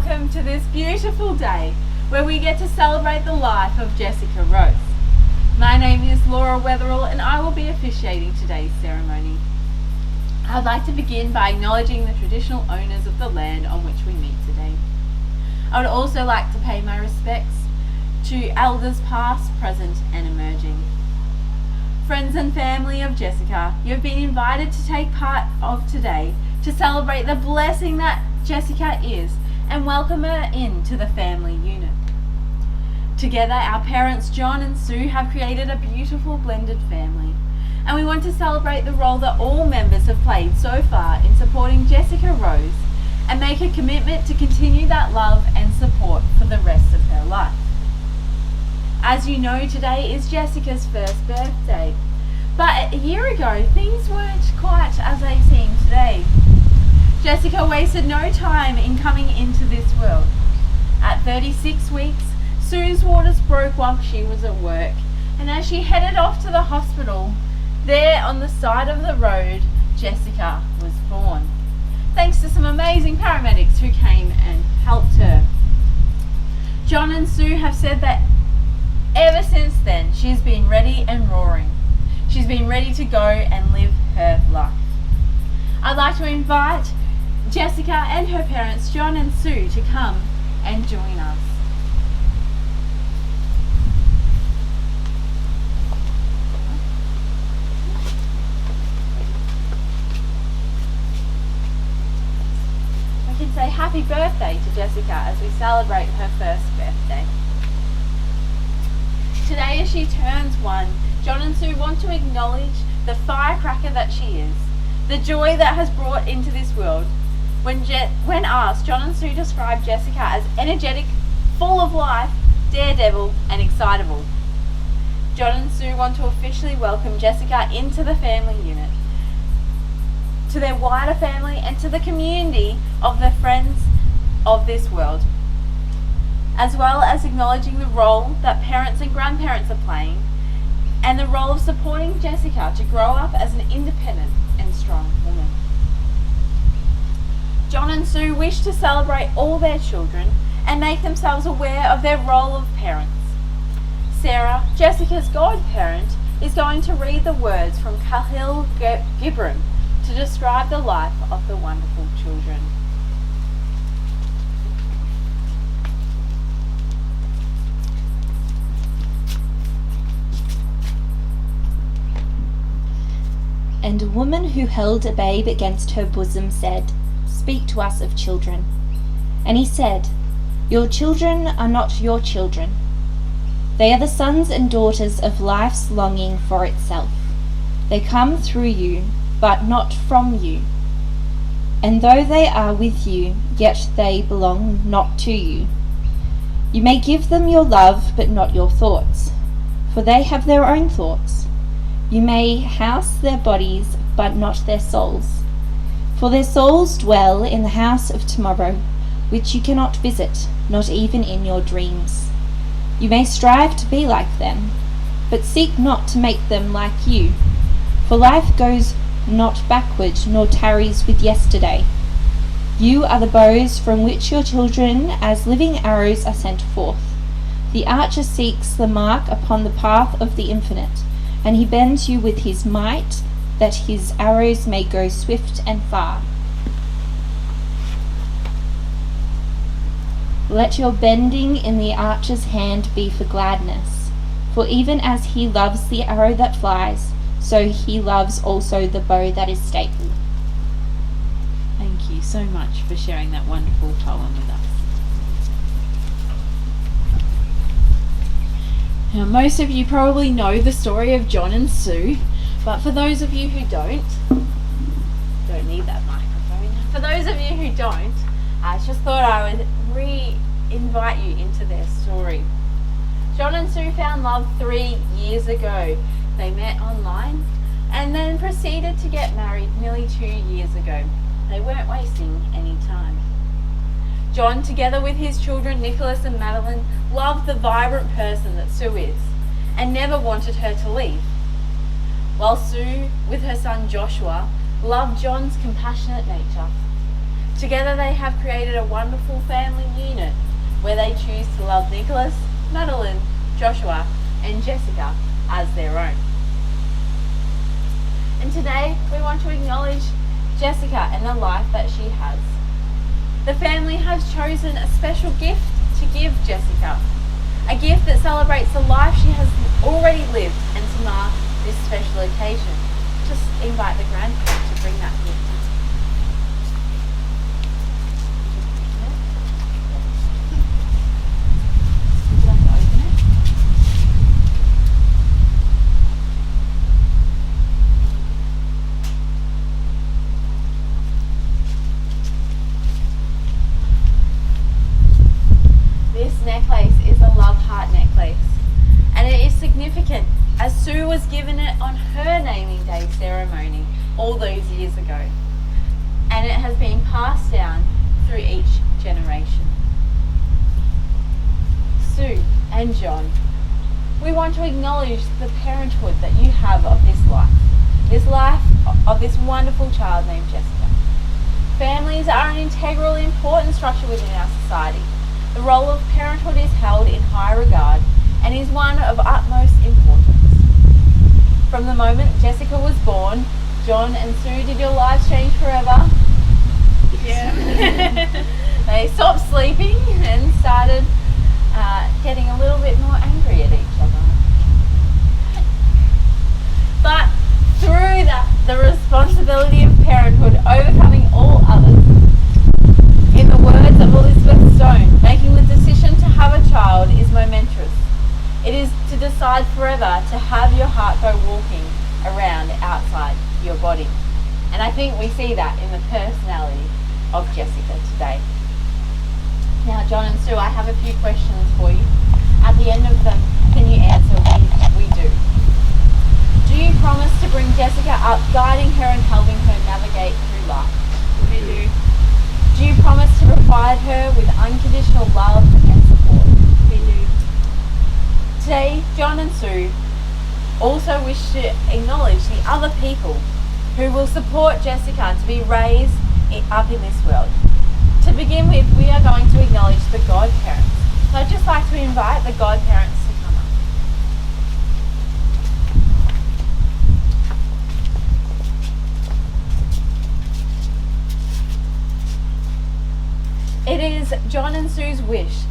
welcome to this beautiful day where we get to celebrate the life of Jessica Rose. My name is Laura Wetherill and I will be officiating today's ceremony. I'd like to begin by acknowledging the traditional owners of the land on which we meet today. I would also like to pay my respects to elders past, present and emerging. Friends and family of Jessica, you have been invited to take part of today to celebrate the blessing that Jessica is and welcome her into the family unit. Together, our parents John and Sue have created a beautiful blended family, and we want to celebrate the role that all members have played so far in supporting Jessica Rose and make a commitment to continue that love and support for the rest of her life. As you know, today is Jessica's first birthday, but a year ago things weren't quite as they seem today. Jessica wasted no time in coming into this world. At 36 weeks, Sue's waters broke while she was at work, and as she headed off to the hospital, there on the side of the road, Jessica was born, thanks to some amazing paramedics who came and helped her. John and Sue have said that ever since then, she's been ready and roaring. She's been ready to go and live her life. I'd like to invite Jessica and her parents, John and Sue, to come and join us. We can say happy birthday to Jessica as we celebrate her first birthday. Today, as she turns 1, John and Sue want to acknowledge the firecracker that she is, the joy that has brought into this world. When asked, John and Sue describe Jessica as energetic, full of life, daredevil and excitable. John and Sue want to officially welcome Jessica into the family unit, to their wider family and to the community of the friends of this world, as well as acknowledging the role that parents and grandparents are playing and the role of supporting Jessica to grow up as an independent and strong woman. John and Sue wish to celebrate all their children and make themselves aware of their role of parents. Sarah, Jessica's godparent, is going to read the words from Khalil Gibran to describe the life of the wonderful children. And a woman who held a babe against her bosom said, "Speak to us of children." And he said, "Your children are not your children. They are the sons and daughters of life's longing for itself. They come through you, but not from you. And though they are with you, yet they belong not to you. You may give them your love, but not your thoughts, for they have their own thoughts. You may house their bodies, but not their souls. For their souls dwell in the house of tomorrow, which you cannot visit, not even in your dreams. You may strive to be like them, but seek not to make them like you. For life goes not backward, nor tarries with yesterday. You are the bows from which your children as living arrows are sent forth. The archer seeks the mark upon the path of the infinite, and he bends you with his might, that his arrows may go swift and far. Let your bending in the archer's hand be for gladness, for even as he loves the arrow that flies, so he loves also the bow that is stately." Thank you so much for sharing that wonderful poem with us. Now, most of you probably know the story of John and Sue, but for those of you who don't need that microphone. For those of you who don't, I just thought I would invite you into their story. John and Sue found love 3 years ago. They met online and then proceeded to get married nearly 2 years ago. They weren't wasting any time. John, together with his children Nicholas and Madeline, loved the vibrant person that Sue is and never wanted her to leave. While Sue, with her son Joshua, loved John's compassionate nature. Together they have created a wonderful family unit where they choose to love Nicholas, Madeline, Joshua and Jessica as their own. And today we want to acknowledge Jessica and the life that she has. The family has chosen a special gift to give Jessica, a gift that celebrates the life she has already lived, and to mark this special occasion, just invite the grandparents to bring that gift. Would you like to open it? This necklace is a love heart necklace, and it is significant as Sue was given it on her naming day ceremony all those years ago, and it has been passed down through each generation. Sue and John, we want to acknowledge the parenthood that you have of this life of this wonderful child named Jessica. Families are an integral, important structure within our society. The role of parenthood is held in high regard and is one of utmost importance. From the moment Jessica was born, John and Sue, did your lives change forever? Yeah. They stopped sleeping and started getting a little bit more angry at each other. But through the responsibility of parenthood overcoming all others, in the words of Elizabeth Stone, making the decision to have a child is momentous. It is to decide forever to have your heart go walking around outside your body. And I think we see that in the personality of Jessica today. Now, John and Sue, I have a few questions for you. At the end of them, can you answer we do? Do you promise to bring Jessica up, guiding her and helping her navigate through life? We do. Do you promise to provide her with unconditional love and support? We do. Today, John and Sue also wish to acknowledge the other people who will support Jessica to be raised up in this world. To begin with, we are going to acknowledge the godparents. So I'd just like to invite the godparents to come up. It is John and Sue's wish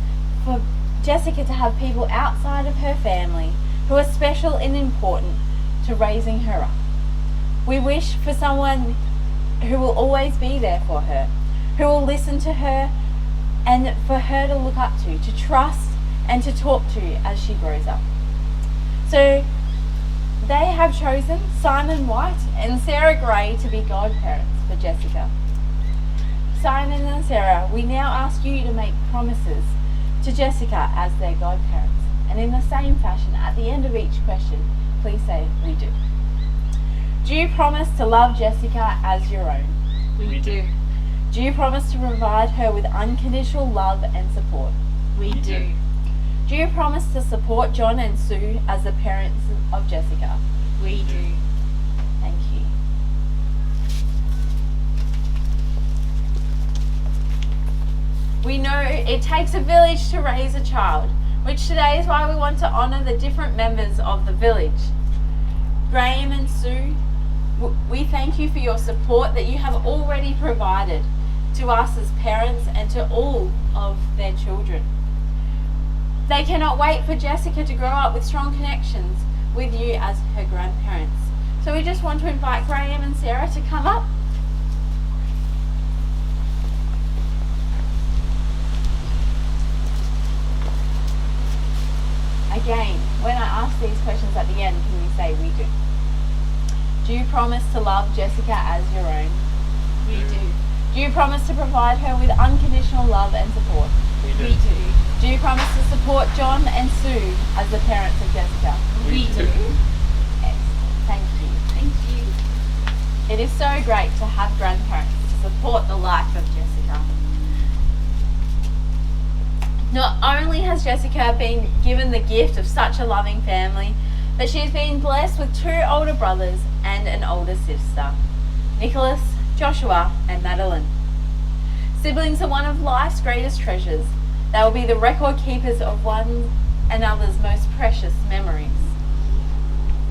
for Jessica to have people outside of her family who are special and important to raising her up. We wish for someone who will always be there for her, who will listen to her and for her to look up to trust and to talk to as she grows up. So they have chosen Simon White and Sarah Gray to be godparents for Jessica. Simon and Sarah, we now ask you to make promises to Jessica as their godparents. And in the same fashion, at the end of each question, please say, we do. Do you promise to love Jessica as your own? We do. Do you promise to provide her with unconditional love and support? We do. Do you promise to support John and Sue as the parents of Jessica? We do. Thank you. We know it takes a village to raise a child, which today is why we want to honour the different members of the village. Graham and Sue, we thank you for your support that you have already provided to us as parents and to all of their children. They cannot wait for Jessica to grow up with strong connections with you as her grandparents. So we just want to invite Graham and Sarah to come up. Again, when I ask these questions at the end, can you say we do? Do you promise to love Jessica as your own? We do. Do you promise to provide her with unconditional love and support? We do. Do you promise to support John and Sue as the parents of Jessica? We do. Excellent. Thank you. Thank you. It is so great to have grandparents to support the life of Jessica. Not only has Jessica been given the gift of such a loving family, but she's been blessed with 2 older brothers and an older sister, Nicholas, Joshua and Madeline. Siblings are one of life's greatest treasures. They will be the record keepers of one another's most precious memories.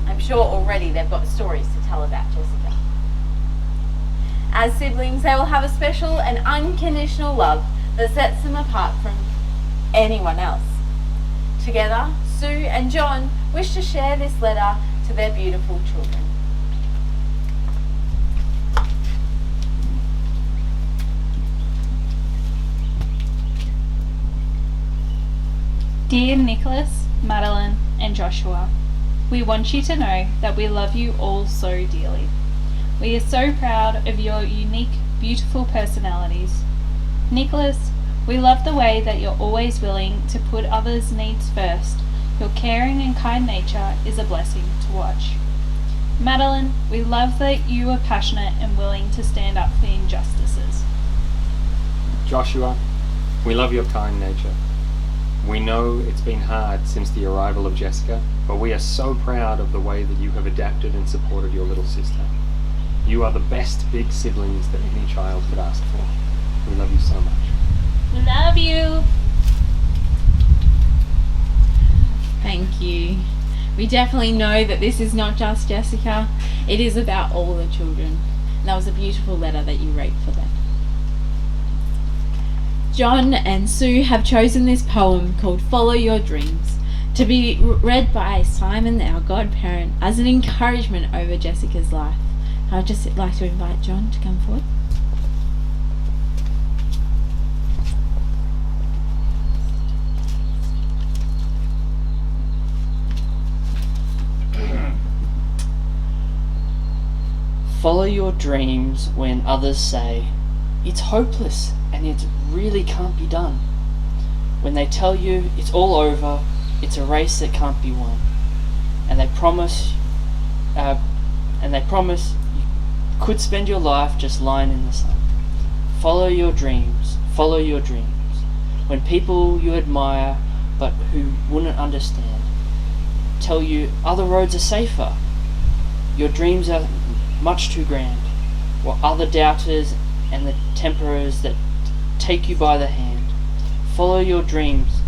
I'm sure already they've got stories to tell about Jessica. As siblings, they will have a special and unconditional love that sets them apart from anyone else. Together, Sue and John wish to share this letter to their beautiful children. Dear Nicholas, Madeline, and Joshua, we want you to know that we love you all so dearly. We are so proud of your unique, beautiful personalities. Nicholas, we love the way that you're always willing to put others' needs first. Your caring and kind nature is a blessing to watch. Madeline, we love that you are passionate and willing to stand up for injustices. Joshua, we love your kind nature. We know it's been hard since the arrival of Jessica, but we are so proud of the way that you have adapted and supported your little sister. You are the best big siblings that any child could ask for. We love you so much. Love you! Thank you. We definitely know that this is not just Jessica, it is about all the children. And that was a beautiful letter that you wrote for them. John and Sue have chosen this poem called Follow Your Dreams to be read by Simon, our godparent, as an encouragement over Jessica's life. I'd just like to invite John to come forward. Follow your dreams when others say, it's hopeless and it really can't be done. When they tell you it's all over, it's a race that can't be won. And they promise you could spend your life just lying in the sun. Follow your dreams, follow your dreams. When people you admire but who wouldn't understand tell you other roads are safer, your dreams are much too grand, while other doubters and the temperers that take you by the hand. Follow your dreams,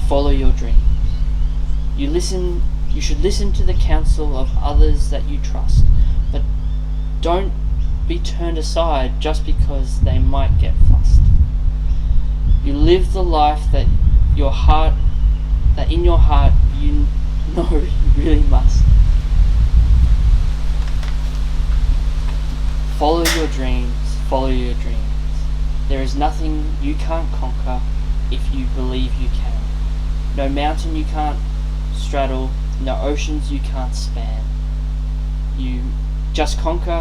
follow your dreams. You should listen to the counsel of others that you trust, but don't be turned aside just because they might get fussed. You live the life that in your heart you know you really must. Follow your dreams, follow your dreams. There is nothing you can't conquer if you believe you can. No mountain you can't straddle, no oceans you can't span. You just conjure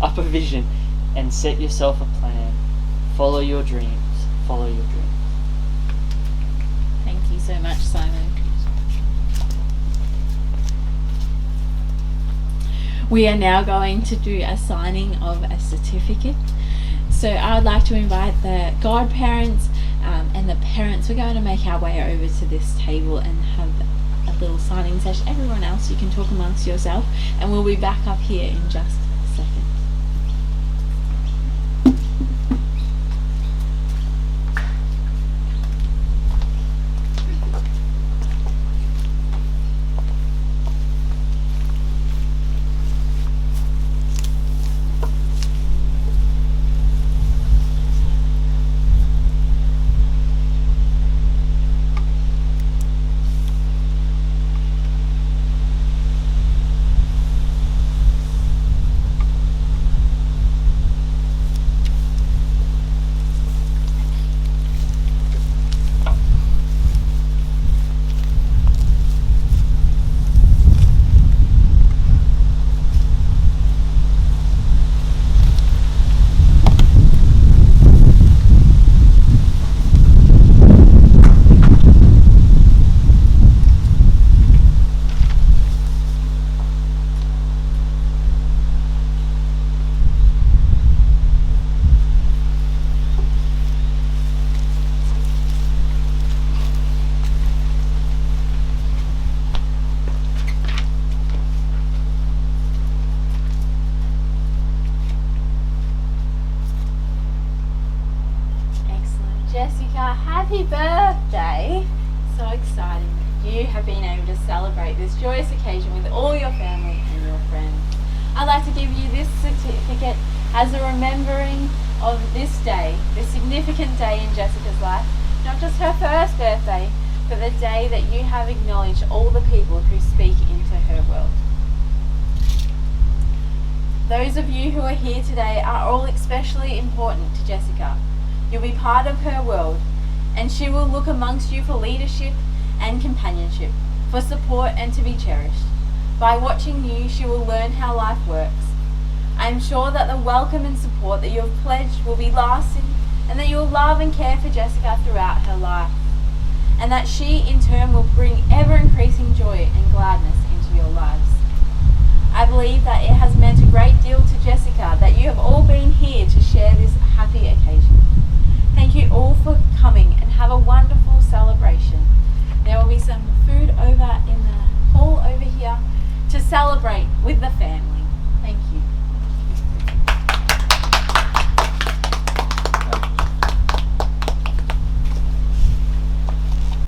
up a vision and set yourself a plan. Follow your dreams, follow your dreams. Thank you so much, Simon. We are now going to do a signing of a certificate. So I would like to invite the godparents and the parents. We're going to make our way over to this table and have a little signing session. Everyone else, you can talk amongst yourself, and we'll be back up here in just a second. Happy birthday! So exciting that you have been able to celebrate this joyous occasion with all your family and your friends. I'd like to give you this certificate as a remembering of this day, this significant day in Jessica's life, not just her first birthday, but the day that you have acknowledged all the people who speak into her world. Those of you who are here today are all especially important to Jessica. You'll be part of her world, and she will look amongst you for leadership and companionship, for support and to be cherished. By watching you, she will learn how life works. I am sure that the welcome and support that you have pledged will be lasting, and that you will love and care for Jessica throughout her life, and that she in turn will bring ever-increasing joy and gladness into your lives. I believe that it has meant a great deal to Jessica that you have all been here to share this happy occasion. Thank you all for coming, and have a wonderful celebration. There will be some food over in the hall over here to celebrate with the family.